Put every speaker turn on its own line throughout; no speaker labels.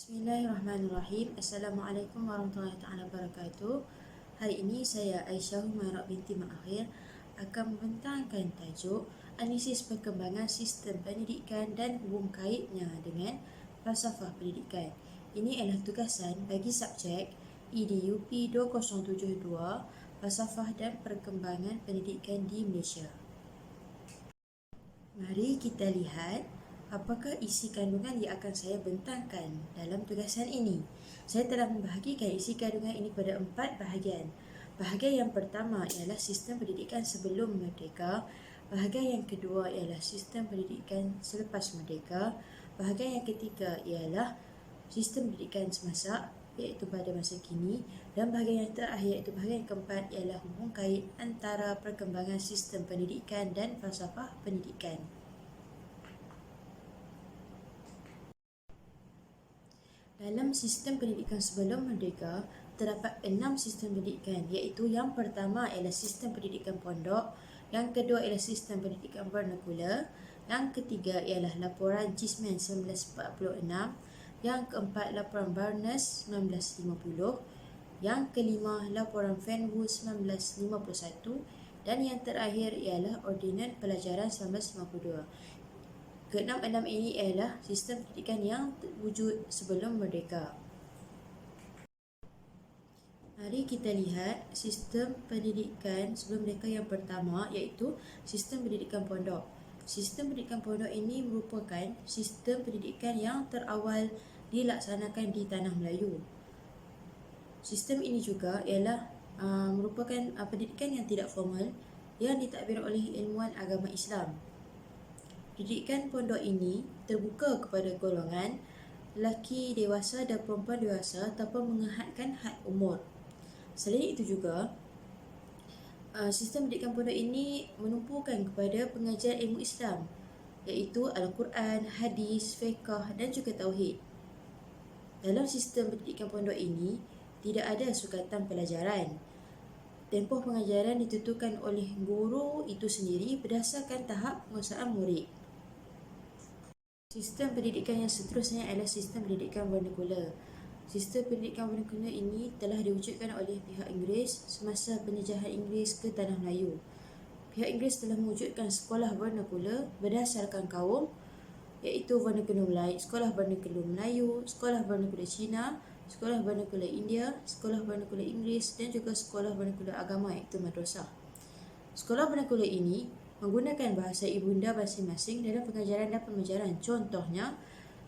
Bismillahirrahmanirrahim. Assalamualaikum warahmatullahi wabarakatuh. Hari ini saya Aisyah Humairah binti Ma'akhir akan membentangkan tajuk Analisis Perkembangan Sistem Pendidikan dan hubung kaitnya dengan falsafah pendidikan. Ini adalah tugasan bagi subjek EDUP 2072 Falsafah dan Perkembangan Pendidikan di Malaysia. Mari kita lihat apakah isi kandungan yang akan saya bentangkan dalam tugasan ini. Saya telah membahagikan isi kandungan ini pada 4 bahagian. Bahagian yang pertama ialah sistem pendidikan sebelum merdeka. Bahagian yang kedua ialah sistem pendidikan selepas merdeka. Bahagian yang ketiga ialah sistem pendidikan semasa, iaitu pada masa kini. Dan bahagian yang terakhir iaitu bahagian yang keempat ialah hubung kait antara perkembangan sistem pendidikan dan falsafah pendidikan. Dalam sistem pendidikan sebelum merdeka, terdapat 6 sistem pendidikan, iaitu yang pertama ialah sistem pendidikan pondok, yang kedua ialah sistem pendidikan vernakular, yang ketiga ialah laporan Cheesman 1946, yang keempat laporan Barnes 1950, yang kelima laporan Fenwu 1951 dan yang terakhir ialah Ordinan Pelajaran 1952. Keenam-enam ini ialah sistem pendidikan yang wujud sebelum merdeka. Mari kita lihat sistem pendidikan sebelum merdeka yang pertama, iaitu sistem pendidikan pondok. Sistem pendidikan pondok ini merupakan sistem pendidikan yang terawal dilaksanakan di Tanah Melayu. Sistem ini juga ialah merupakan pendidikan yang tidak formal yang ditadbir oleh ilmuwan agama Islam. Pendidikan pondok ini terbuka kepada golongan lelaki dewasa dan perempuan dewasa tanpa mengehadkan had umur. Selain itu juga, sistem pendidikan pondok ini menumpukan kepada pengajian ilmu Islam, iaitu Al-Quran, hadis, fiqh dan juga tauhid. Dalam sistem pendidikan pondok ini, tidak ada sukatan pelajaran. Tempoh pengajaran ditentukan oleh guru itu sendiri berdasarkan tahap penguasaan murid. Sistem pendidikan yang seterusnya adalah sistem pendidikan vernakular. Sistem pendidikan vernakular ini telah diwujudkan oleh pihak Inggeris semasa penjejahan Inggeris ke Tanah Melayu. Pihak Inggeris telah mewujudkan sekolah vernakular berdasarkan kaum, iaitu vernakular Melayu, sekolah vernakular Melayu, sekolah vernakular Cina, sekolah vernakular India, sekolah vernakular Inggeris dan juga sekolah vernakular agama, iaitu madrasah. Sekolah vernakular ini menggunakan bahasa ibunda masing-masing dalam pengajaran dan pembelajaran. Contohnya,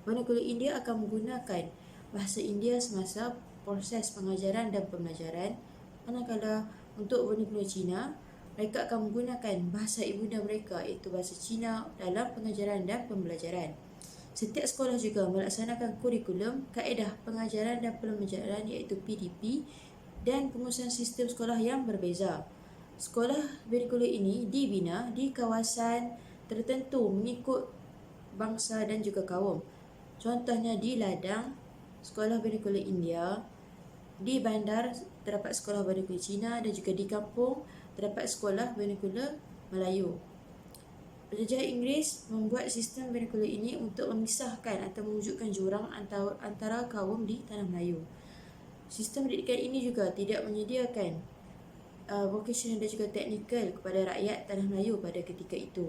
vernakular India akan menggunakan bahasa India semasa proses pengajaran dan pembelajaran, manakala untuk vernakular Cina, mereka akan menggunakan bahasa ibunda mereka, iaitu bahasa Cina dalam pengajaran dan pembelajaran. Setiap sekolah juga melaksanakan kurikulum, kaedah pengajaran dan pembelajaran, iaitu PDP, dan pengurusan sistem sekolah yang berbeza. Sekolah vernakular ini dibina di kawasan tertentu mengikut bangsa dan juga kaum. Contohnya di ladang, sekolah vernakular India; di bandar terdapat sekolah vernakular Cina dan juga di kampung terdapat sekolah vernakular Melayu. Penjajah Inggeris membuat sistem vernakular ini untuk memisahkan atau mewujudkan jurang antara kaum di Tanah Melayu. Sistem pendidikan ini juga tidak menyediakan vocational dan juga teknikal kepada rakyat Tanah Melayu pada ketika itu.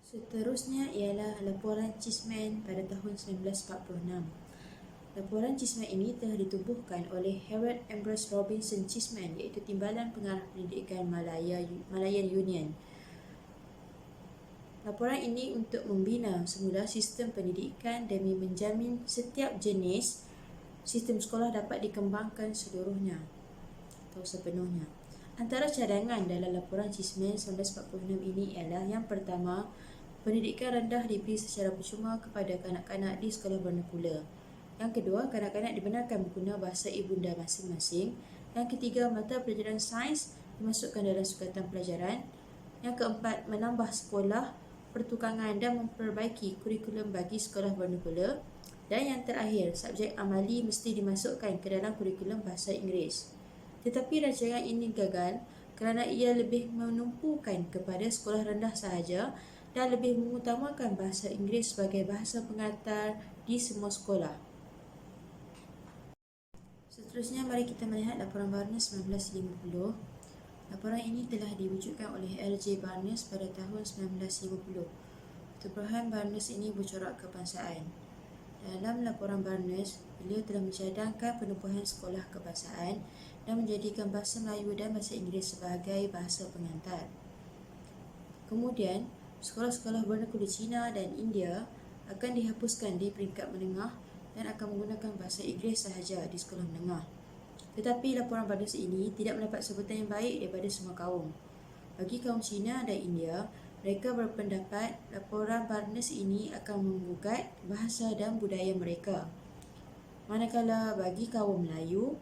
Seterusnya ialah laporan Cheesman pada tahun 1946. Laporan Cheesman ini telah ditubuhkan oleh Harold Ambrose Robinson Cheesman, iaitu Timbalan Pengarah Pendidikan Malayan Union. Laporan ini untuk membina semula sistem pendidikan demi menjamin setiap jenis sistem sekolah dapat dikembangkan seluruhnya atau sepenuhnya. Antara cadangan dalam laporan Cheesman 1946 ini ialah yang pertama, pendidikan rendah diberi secara percuma kepada kanak-kanak di sekolah vernakular. Yang kedua, kanak-kanak dibenarkan menggunakan bahasa ibunda masing-masing. Yang ketiga, mata pelajaran sains dimasukkan dalam sukatan pelajaran. Yang keempat, menambah sekolah pertukangan dan memperbaiki kurikulum bagi sekolah vernakular. Dan yang terakhir, subjek amali mesti dimasukkan ke dalam kurikulum bahasa Inggeris. Tetapi rancangan ini gagal kerana ia lebih menumpukan kepada sekolah rendah sahaja dan lebih mengutamakan bahasa Inggeris sebagai bahasa pengantar di semua sekolah. Seterusnya, mari kita melihat laporan Barnes 1950. Laporan ini telah diwujudkan oleh L.J. Barnes pada tahun 1950. Tubuhan Barnes ini bercorak kebangsaan. Dalam laporan Barnes, beliau telah mencadangkan penubuhan sekolah kebangsaan dan menjadikan bahasa Melayu dan bahasa Inggeris sebagai bahasa pengantar. Kemudian, sekolah-sekolah bernegara Cina dan India akan dihapuskan di peringkat menengah dan akan menggunakan bahasa Inggeris sahaja di sekolah menengah. Tetapi laporan Barnes ini tidak mendapat sambutan yang baik daripada semua kaum. Bagi kaum Cina dan India, mereka berpendapat laporan Barnes ini akan menggugat bahasa dan budaya mereka. Manakala bagi kaum Melayu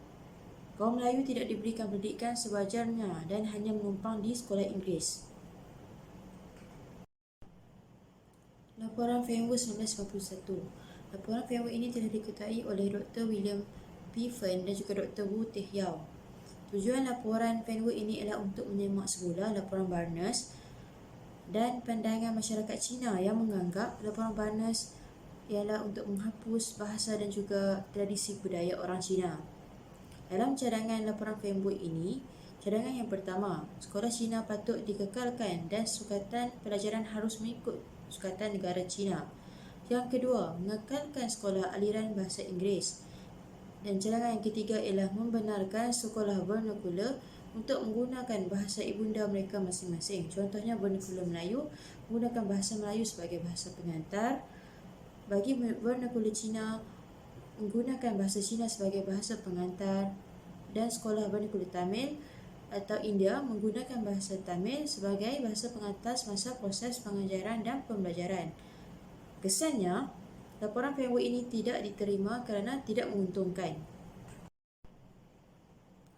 tidak diberikan pendidikan sewajarnya dan hanya menumpang di sekolah Inggeris. Laporan Fenwick 1951. Laporan Fenwick ini telah diketuai oleh Dr. William P. Fern dan juga Dr. Wu Teh Yao. Tujuan laporan Fenwick ini adalah untuk menyemak semula laporan Barnes dan pandangan masyarakat Cina yang menganggap laporan Barnes ialah untuk menghapus bahasa dan juga tradisi budaya orang Cina. Dalam cadangan laporan Fenwick ini, cadangan yang pertama, sekolah Cina patut dikekalkan dan sukatan pelajaran harus mengikut sukatan negara Cina. Yang kedua, mengekalkan sekolah aliran bahasa Inggeris. Dan cadangan yang ketiga ialah membenarkan sekolah vernakular untuk menggunakan bahasa ibunda mereka masing-masing. Contohnya vernakular Melayu, menggunakan bahasa Melayu sebagai bahasa pengantar. Bagi vernakular Cina, menggunakan bahasa Cina sebagai bahasa pengantar. Dan sekolah vernakular Tamil atau India menggunakan bahasa Tamil sebagai bahasa pengantar semasa proses pengajaran dan pembelajaran. Kesannya, laporan Fenwick ini tidak diterima kerana tidak menguntungkan.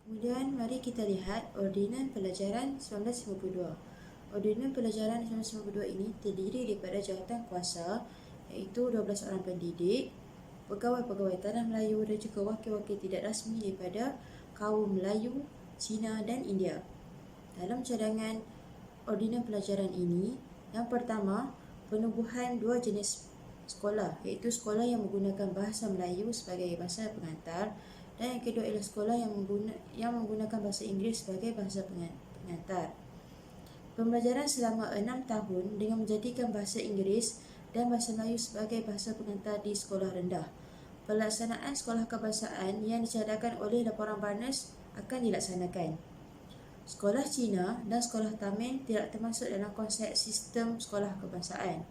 Kemudian, mari kita lihat Ordinan Pelajaran 1952. Ordinan Pelajaran 1952 ini terdiri daripada jawatan kuasa iaitu 12 orang pendidik, pegawai-pegawai Tanah Melayu dan juga wakil-wakil tidak rasmi daripada kaum Melayu, Cina dan India. Dalam cadangan Ordinan Pelajaran ini, yang pertama, penubuhan dua jenis sekolah, iaitu sekolah yang menggunakan bahasa Melayu sebagai bahasa pengantar dan yang kedua ialah sekolah yang menggunakan bahasa Inggeris sebagai bahasa pengantar. Pembelajaran selama 6 tahun dengan menjadikan bahasa Inggeris dan bahasa Melayu sebagai bahasa pengantar di sekolah rendah. Pelaksanaan sekolah kebangsaan yang dicadangkan oleh laporan Barnes akan dilaksanakan. Sekolah Cina dan sekolah Tamil tidak termasuk dalam konsep sistem sekolah kebangsaan.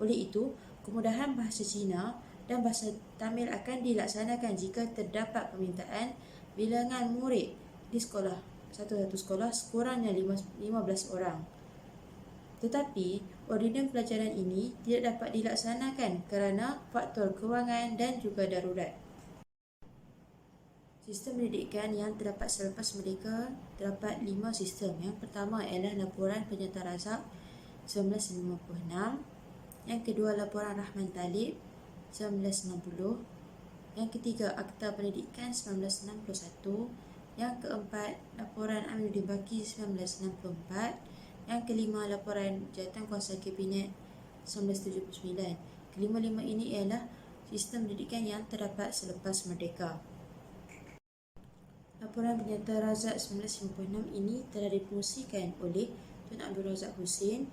Oleh itu, kemudahan bahasa Cina dan bahasa Tamil akan dilaksanakan jika terdapat permintaan bilangan murid di satu sekolah sekurangnya 15 orang. Tetapi, ordinan pelajaran ini tidak dapat dilaksanakan kerana faktor kewangan dan juga darurat. Sistem pendidikan yang terdapat selepas merdeka terdapat 5 sistem. Yang pertama ialah laporan Penyata Razak 1956. Yang kedua, laporan Rahman Talib 1960. Yang ketiga, Akta Pendidikan 1961. Yang keempat, laporan Aminuddin Baki 1964. Yang kelima, laporan Jawatan Kuasa Kabinet 1979. Kelima-lima ini ialah sistem pendidikan yang terdapat selepas merdeka. Laporan Penyata Razak 1956 ini telah dipromosikan oleh Tun Abdul Razak Husin,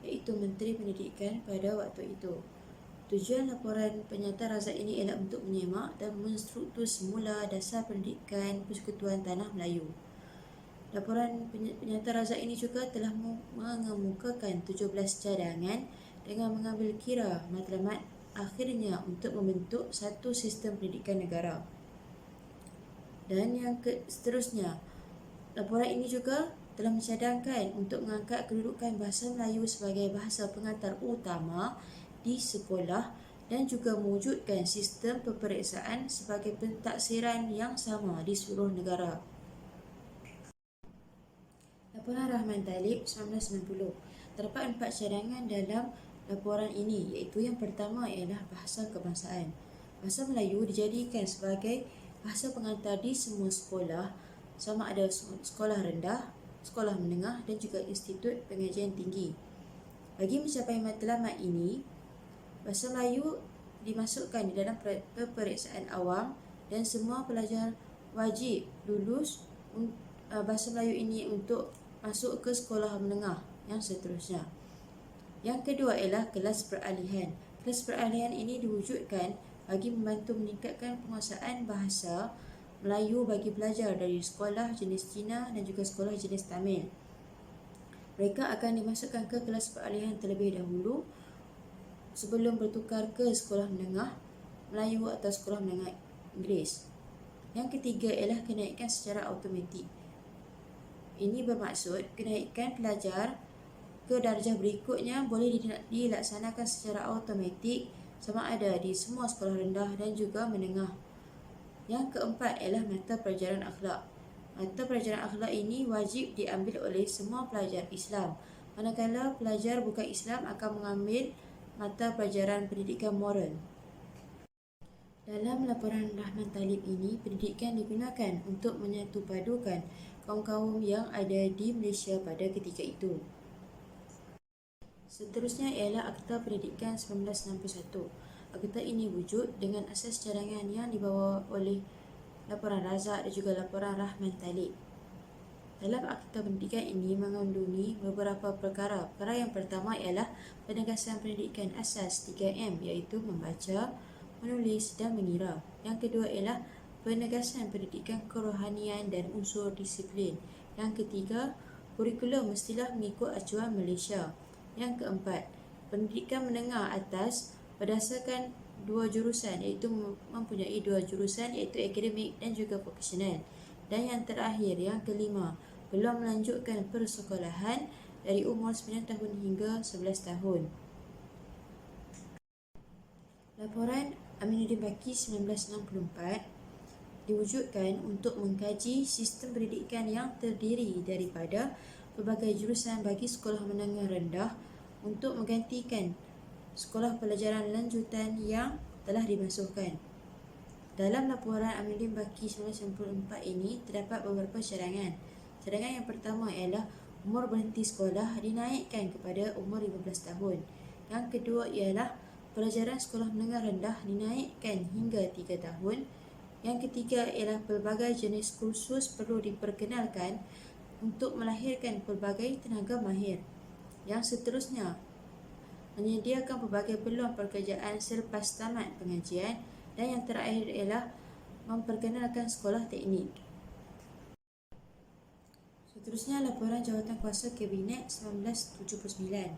iaitu Menteri Pendidikan pada waktu itu. Tujuan laporan Penyata Razak ini ialah untuk menyemak dan menstruktur semula dasar pendidikan Persekutuan Tanah Melayu. Laporan Penyata Razak ini juga telah mengemukakan 17 cadangan dengan mengambil kira matlamat akhirnya untuk membentuk satu sistem pendidikan negara. Dan yang seterusnya, laporan ini juga telah mencadangkan untuk mengangkat kedudukan bahasa Melayu sebagai bahasa pengantar utama di sekolah dan juga mewujudkan sistem peperiksaan sebagai pentaksiran yang sama di seluruh negara. Laporan Rahman Talib 1990. Terdapat 4 cadangan dalam laporan ini, iaitu yang pertama ialah bahasa kebangsaan. Bahasa Melayu dijadikan sebagai bahasa pengantar di semua sekolah, sama ada sekolah rendah, sekolah menengah dan juga institut pengajian tinggi. Bagi mencapai matlamat ini, bahasa Melayu dimasukkan di dalam peperiksaan awam dan semua pelajar wajib lulus bahasa Melayu ini untuk masuk ke sekolah menengah yang seterusnya. Yang kedua ialah kelas peralihan. Kelas peralihan ini diwujudkan bagi membantu meningkatkan penguasaan bahasa Melayu bagi pelajar dari sekolah jenis Cina dan juga sekolah jenis Tamil. Mereka akan dimasukkan ke kelas peralihan terlebih dahulu sebelum bertukar ke sekolah menengah Melayu atau sekolah menengah Inggeris. Yang ketiga ialah kenaikan secara automatik. Ini bermaksud kenaikan pelajar ke darjah berikutnya boleh dilaksanakan secara automatik sama ada di semua sekolah rendah dan juga menengah. Yang keempat ialah mata pelajaran akhlak. Mata pelajaran akhlak ini wajib diambil oleh semua pelajar Islam, manakala pelajar bukan Islam akan mengambil mata pelajaran pendidikan moral. Dalam laporan Rahman Talib ini, pendidikan digunakan untuk menyatupadukan kaum-kaum yang ada di Malaysia pada ketika itu. Seterusnya ialah Akta Pendidikan 1961. Akta ini wujud dengan asas cadangan yang dibawa oleh laporan Razak dan juga laporan Rahman Talib. Dalam Akta Pendidikan ini mengandungi beberapa perkara. Perkara yang pertama ialah penegasan pendidikan asas 3M, iaitu membaca, menulis dan mengira. Yang kedua ialah penegasan pendidikan kerohanian dan unsur disiplin. Yang ketiga, kurikulum mestilah mengikut acuan Malaysia. Yang keempat, pendidikan menengah atas berdasarkan dua jurusan, iaitu mempunyai dua jurusan, iaitu akademik dan juga vokasional. Dan yang terakhir, yang kelima, belum melanjutkan persekolahan dari umur 9 tahun hingga 11 tahun. Laporan Aminuddin Baki 1964 diwujudkan untuk mengkaji sistem pendidikan yang terdiri daripada pelbagai jurusan bagi sekolah menengah rendah untuk menggantikan sekolah pelajaran lanjutan yang telah dimasukkan. Dalam laporan Aminuddin Baki 1994 ini terdapat beberapa cadangan. Cadangan yang pertama ialah umur berhenti sekolah dinaikkan kepada umur 15 tahun. Yang kedua ialah pelajaran sekolah menengah rendah dinaikkan hingga 3 tahun. Yang ketiga ialah pelbagai jenis kursus perlu diperkenalkan untuk melahirkan pelbagai tenaga mahir. Yang seterusnya, menyediakan pelbagai peluang pekerjaan selepas tamat pengajian. Dan yang terakhir ialah memperkenalkan sekolah teknik. Seterusnya, laporan Jawatankuasa Kabinet 1979.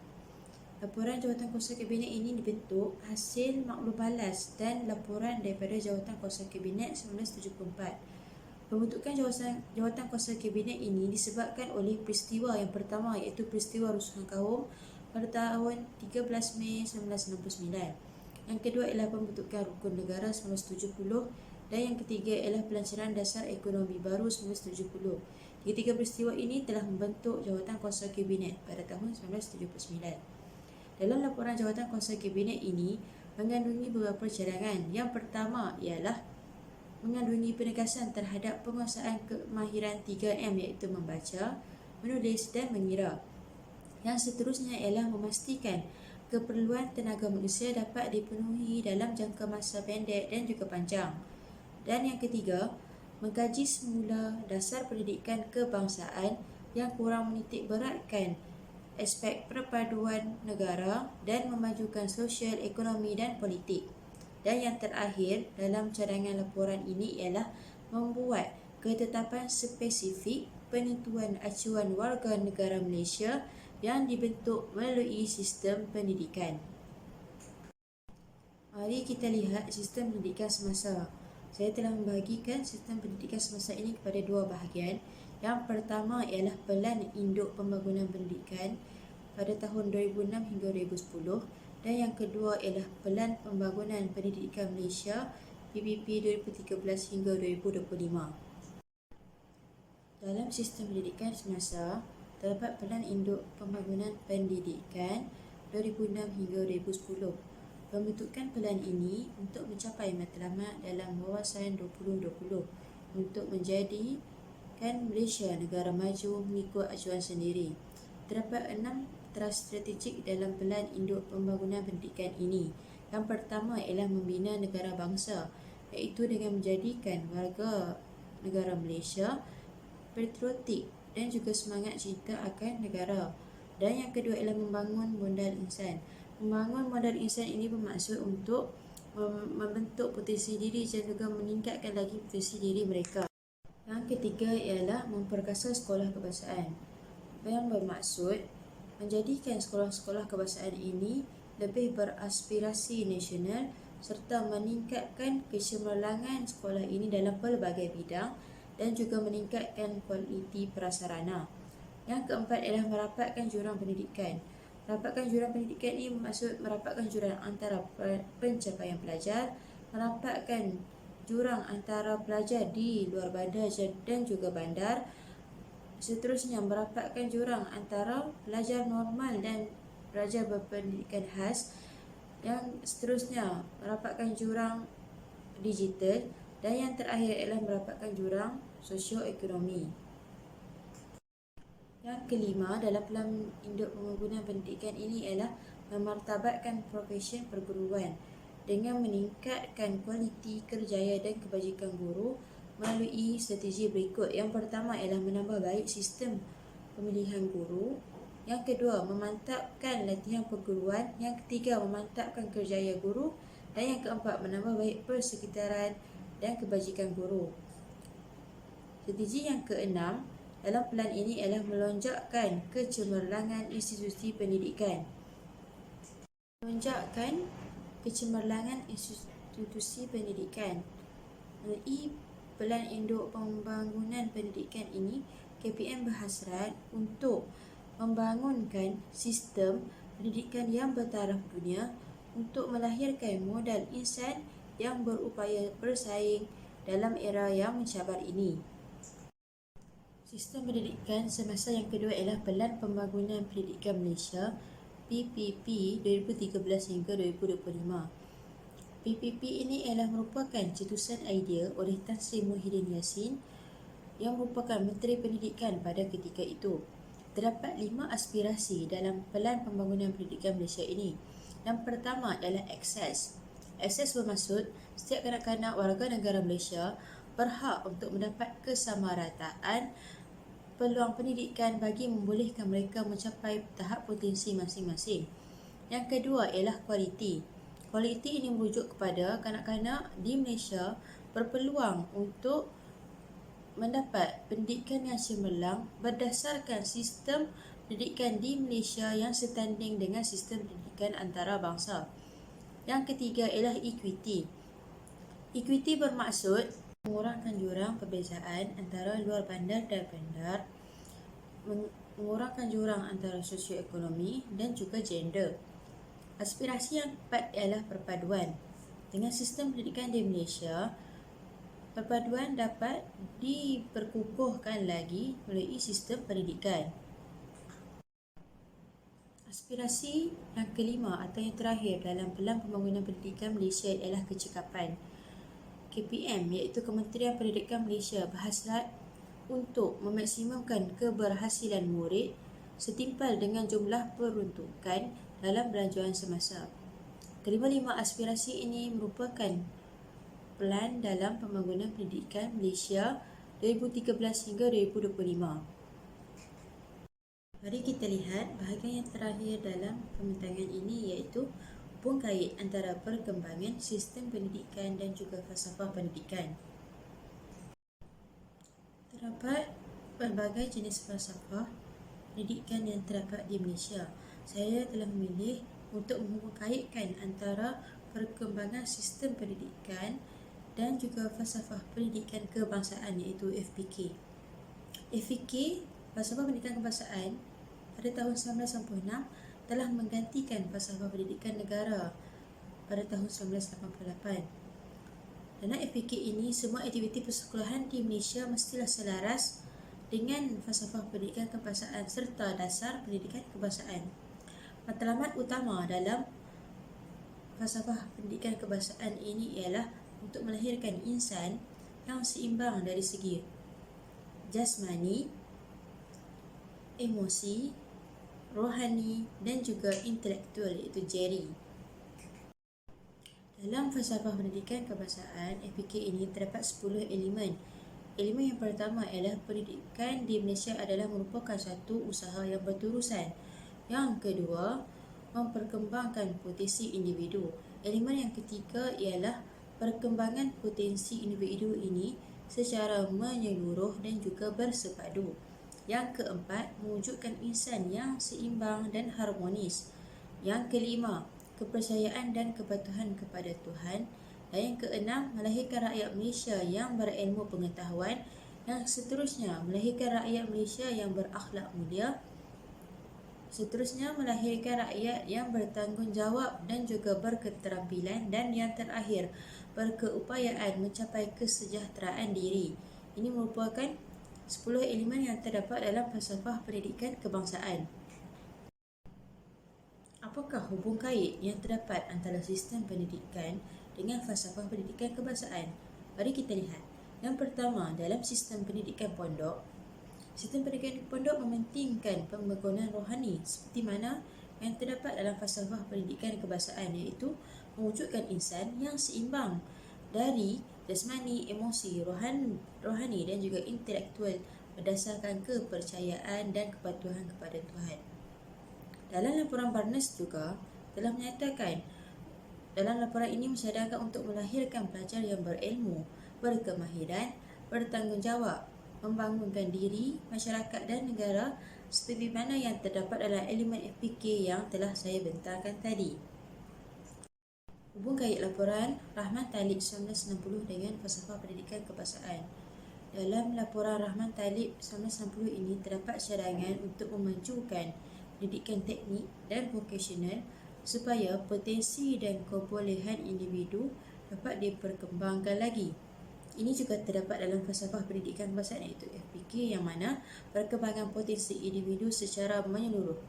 Laporan Jawatankuasa Kabinet ini dibentuk hasil maklum balas dan laporan daripada Jawatankuasa Kabinet 1974. Pembentukan Jawatankuasa Kabinet ini disebabkan oleh peristiwa yang pertama, iaitu peristiwa rusuhan kaum pada tahun 13 Mei 1969. Yang kedua ialah pembentukan Rukun Negara 1970 dan yang ketiga ialah pelancaran dasar ekonomi baru 1970. Ketiga peristiwa ini telah membentuk Jawatankuasa Kabinet pada tahun 1979. Dalam laporan Jawatankuasa Kabinet ini mengandungi beberapa cadangan. Yang pertama ialah mengandungi penegasan terhadap penguasaan kemahiran 3M, iaitu membaca, menulis dan mengira. Yang seterusnya ialah memastikan keperluan tenaga manusia dapat dipenuhi dalam jangka masa pendek dan juga panjang. Dan yang ketiga, mengkaji semula dasar pendidikan kebangsaan yang kurang menitik beratkan aspek perpaduan negara dan memajukan sosial, ekonomi dan politik. Dan yang terakhir dalam cadangan laporan ini ialah membuat ketetapan spesifik penentuan acuan warga negara Malaysia yang dibentuk melalui sistem pendidikan. Mari kita lihat sistem pendidikan semasa. Saya telah membahagikan sistem pendidikan semasa ini kepada dua bahagian. Yang pertama ialah Pelan Induk Pembangunan Pendidikan pada tahun 2006 hingga 2010 dan yang kedua ialah Pelan Pembangunan Pendidikan Malaysia PPP 2013 hingga 2025. Dalam sistem pendidikan semasa, terdapat Pelan Induk Pembangunan Pendidikan 2006 hingga 2010. Pembentukan pelan ini untuk mencapai matlamat dalam Wawasan 2020 untuk menjadikan Malaysia negara maju mengikut acuan sendiri. Terdapat 6 antara strategik dalam pelan induk pembangunan pendidikan ini. Yang pertama ialah membina negara bangsa, iaitu dengan menjadikan warga negara Malaysia patriotik dan juga semangat cinta akan negara. Dan yang kedua ialah membangun modal insan. Membangun modal insan ini bermaksud untuk membentuk potensi diri dan juga meningkatkan lagi potensi diri mereka. Yang ketiga ialah memperkasa sekolah kebangsaan, yang bermaksud menjadikan sekolah-sekolah kebangsaan ini lebih beraspirasi nasional serta meningkatkan kecemerlangan sekolah ini dalam pelbagai bidang dan juga meningkatkan kualiti prasarana. Yang keempat ialah merapatkan jurang pendidikan. Merapatkan jurang pendidikan ini bermaksud merapatkan jurang antara pencapaian pelajar, merapatkan jurang antara pelajar di luar bandar dan juga bandar. Seterusnya, merapatkan jurang antara pelajar normal dan pelajar berpendidikan khas. Yang seterusnya, merapatkan jurang digital. Dan yang terakhir ialah merapatkan jurang sosioekonomi. Yang kelima dalam pelan induk pembangunan pendidikan ini ialah memartabatkan profesi perguruan dengan meningkatkan kualiti kerjaya dan kebajikan guru melalui strategi berikut. Yang pertama ialah menambah baik sistem pemilihan guru. Yang kedua, memantapkan latihan perguruan. Yang ketiga, memantapkan kerjaya guru. Dan yang keempat, menambah baik persekitaran dan kebajikan guru. Strategi yang keenam dalam pelan ini ialah melonjakkan kecemerlangan institusi pendidikan. Melonjakkan kecemerlangan institusi pendidikan. Melalui pelan induk pembangunan pendidikan ini, KPM berhasrat untuk membangunkan sistem pendidikan yang bertaraf dunia untuk melahirkan modal insan yang berupaya bersaing dalam era yang mencabar ini. Sistem pendidikan semasa yang kedua ialah Pelan Pembangunan Pendidikan Malaysia PPP 2013 hingga 2025. PPP ini ialah merupakan cetusan idea oleh Tan Sri Muhyiddin Yassin yang merupakan Menteri Pendidikan pada ketika itu. Terdapat 5 aspirasi dalam Pelan Pembangunan Pendidikan Malaysia ini. Yang pertama ialah akses. Akses bermaksud setiap kanak-kanak warga negara Malaysia berhak untuk mendapat kesamarataan peluang pendidikan bagi membolehkan mereka mencapai tahap potensi masing-masing. Yang kedua ialah kualiti. Kualiti ini merujuk kepada kanak-kanak di Malaysia berpeluang untuk mendapat pendidikan yang cemerlang berdasarkan sistem pendidikan di Malaysia yang setanding dengan sistem pendidikan antarabangsa. Yang ketiga ialah equity. Equity bermaksud mengurangkan jurang perbezaan antara luar bandar dan bandar, mengurangkan jurang antara sosioekonomi dan juga gender. Aspirasi yang keempat ialah perpaduan. Dengan sistem pendidikan di Malaysia, perpaduan dapat diperkukuhkan lagi melalui sistem pendidikan. Aspirasi yang kelima atau yang terakhir dalam Pelan Pembangunan Pendidikan Malaysia ialah kecekapan. KPM iaitu Kementerian Pendidikan Malaysia berhasrat untuk memaksimumkan keberhasilan murid setimpal dengan jumlah peruntukan dalam belanjawan semasa. Kelima-lima aspirasi ini merupakan pelan dalam pembangunan pendidikan Malaysia 2013 hingga 2025. Mari kita lihat bahagian yang terakhir dalam pembintangan ini iaitu hubung kait antara perkembangan sistem pendidikan dan juga falsafah pendidikan. Terdapat pelbagai jenis falsafah pendidikan yang terdapat di Malaysia. Saya telah memilih untuk menghubungkaitkan antara perkembangan sistem pendidikan dan juga falsafah pendidikan kebangsaan iaitu FPK. FPK, falsafah pendidikan kebangsaan, pada tahun 1996 telah menggantikan falsafah pendidikan negara pada tahun 1988. Dalam FPK ini, semua aktiviti persekolahan di Malaysia mestilah selaras dengan falsafah pendidikan kebangsaan serta dasar pendidikan kebangsaan. Matlamat utama dalam falsafah pendidikan kebangsaan ini ialah untuk melahirkan insan yang seimbang dari segi jasmani, emosi, rohani dan juga intelektual iaitu Jerry. Dalam falsafah pendidikan kebangsaan, FPK ini terdapat 10 elemen. Elemen yang pertama ialah pendidikan di Malaysia adalah merupakan satu usaha yang berterusan. Yang kedua, memperkembangkan potensi individu. Elemen yang ketiga ialah perkembangan potensi individu ini secara menyeluruh dan juga bersepadu. Yang keempat, mewujudkan insan yang seimbang dan harmonis. Yang kelima, kepercayaan dan kepatuhan kepada Tuhan. Dan yang keenam, melahirkan rakyat Malaysia yang berilmu pengetahuan. Yang seterusnya, melahirkan rakyat Malaysia yang berakhlak mulia. Seterusnya, melahirkan rakyat yang bertanggungjawab dan juga berketerampilan. Dan yang terakhir, berkeupayaan mencapai kesejahteraan diri. Ini merupakan 10 elemen yang terdapat dalam falsafah pendidikan kebangsaan. Apakah hubung kait yang terdapat antara sistem pendidikan dengan falsafah pendidikan kebangsaan? Mari kita lihat. Yang pertama, dalam sistem pendidikan pondok, sistem pendidikan pondok mementingkan pembangunan rohani seperti mana yang terdapat dalam falsafah pendidikan kebangsaan, iaitu mewujudkan insan yang seimbang dari jasmani, emosi, rohani dan juga intelektual berdasarkan kepercayaan dan kepatuhan kepada Tuhan. Dalam laporan Barnes juga telah menyatakan dalam laporan ini mensyariatkan untuk melahirkan pelajar yang berilmu, berkemahiran, bertanggungjawab, membangunkan diri, masyarakat dan negara seperti mana yang terdapat dalam elemen FPK yang telah saya bentangkan tadi. Hubung kait laporan Rahman Talib 1960 dengan falsafah pendidikan kebangsaan. Dalam laporan Rahman Talib 1960 ini terdapat cadangan untuk memajukan pendidikan teknik dan vokasional supaya potensi dan kebolehan individu dapat diperkembangkan lagi. Ini juga terdapat dalam falsafah pendidikan kebangsaan iaitu FPK yang mana perkembangan potensi individu secara menyeluruh.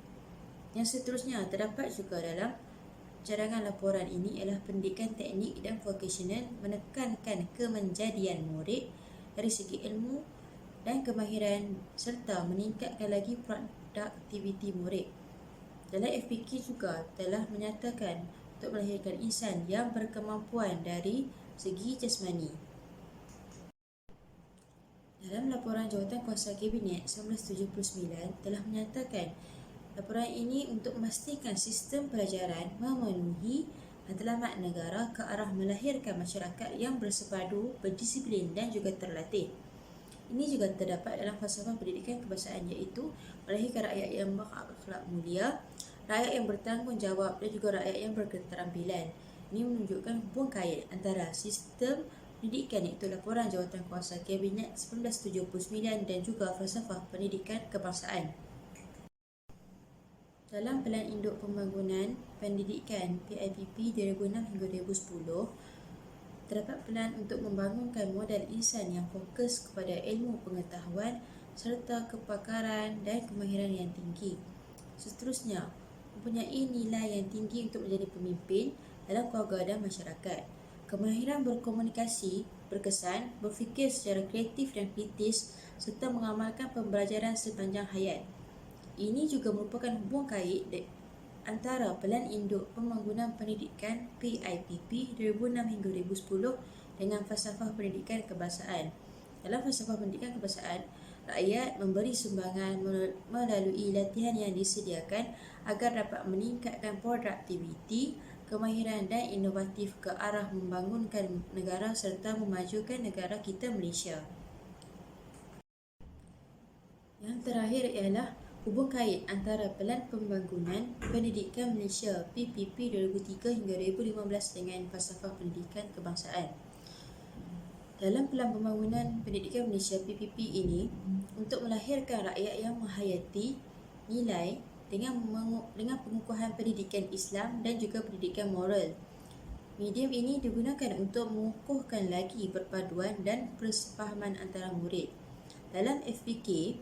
Yang seterusnya terdapat juga dalam cadangan laporan ini ialah pendidikan teknik dan vokasional menekankan kemenjadian murid dari segi ilmu dan kemahiran serta meningkatkan lagi produktiviti murid. Dalam FPK juga telah menyatakan untuk melahirkan insan yang berkemampuan dari segi jasmani. Dalam laporan Jawatankuasa Kabinet 1979 telah menyatakan laporan ini untuk memastikan sistem pelajaran memenuhi matlamat negara ke arah melahirkan masyarakat yang bersepadu, berdisiplin dan juga terlatih. Ini juga terdapat dalam falsafah pendidikan kebangsaan iaitu melahirkan rakyat yang berakhlak mulia, rakyat yang bertanggungjawab dan juga rakyat yang berketerampilan. Ini menunjukkan hubung kait antara sistem pendidikan iaitu laporan Jawatankuasa Kabinet 1979 dan juga falsafah pendidikan kebangsaan. Dalam Pelan Induk Pembangunan Pendidikan PIPP 2006 hingga 2010, terdapat pelan untuk membangunkan modal insan yang fokus kepada ilmu pengetahuan serta kepakaran dan kemahiran yang tinggi. Seterusnya, mempunyai nilai yang tinggi untuk menjadi pemimpin dalam keluarga dan masyarakat. Kemahiran berkomunikasi, berkesan, berfikir secara kreatif dan kritis serta mengamalkan pembelajaran sepanjang hayat. Ini juga merupakan hubung kait antara Pelan Induk Pembangunan Pendidikan PIPP 2006 hingga 2010 dengan falsafah pendidikan kebangsaan. Dalam falsafah pendidikan kebangsaan, rakyat memberi sumbangan melalui latihan yang disediakan agar dapat meningkatkan produktiviti, kemahiran dan inovatif ke arah membangunkan negara serta memajukan negara kita Malaysia. Yang terakhir ialah hubung kait antara Pelan Pembangunan Pendidikan Malaysia PPP 2003 hingga 2015 dengan falsafah pendidikan kebangsaan. Dalam Pelan Pembangunan Pendidikan Malaysia PPP ini untuk melahirkan rakyat yang menghayati nilai dengan pengukuhan pendidikan Islam dan juga pendidikan moral. Medium ini digunakan untuk mengukuhkan lagi perpaduan dan persefahaman antara murid. Dalam FPK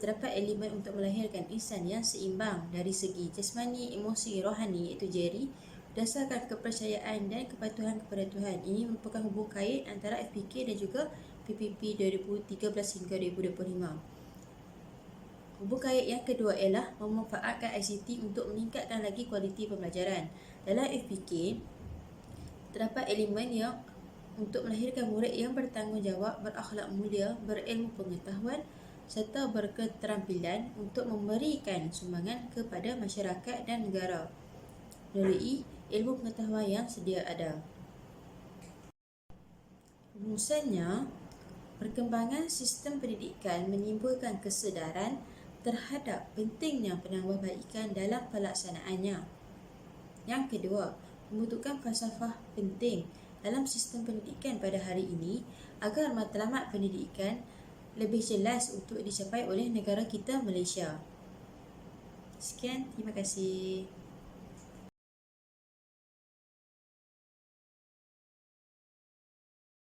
terdapat elemen untuk melahirkan insan yang seimbang dari segi jasmani, emosi, rohani iaitu Jerry berdasarkan kepercayaan dan kepatuhan kepada Tuhan. Ini merupakan hubung kait antara FPK dan juga PPP 2013 hingga 2025. Hubung kait yang kedua ialah memanfaatkan ICT untuk meningkatkan lagi kualiti pembelajaran. Dalam FPK, terdapat elemen yang untuk melahirkan murid yang bertanggungjawab, berakhlak mulia, berilmu pengetahuan serta berketerampilan untuk memberikan sumbangan kepada masyarakat dan negara melalui ilmu pengetahuan yang sedia ada. Rumusannya, perkembangan sistem pendidikan menimbulkan kesedaran terhadap pentingnya penambahbaikan dalam pelaksanaannya. Yang kedua, pembentukan falsafah penting dalam sistem pendidikan pada hari ini agar matlamat pendidikan lebih jelas untuk dicapai oleh negara kita Malaysia. Sekian, terima kasih.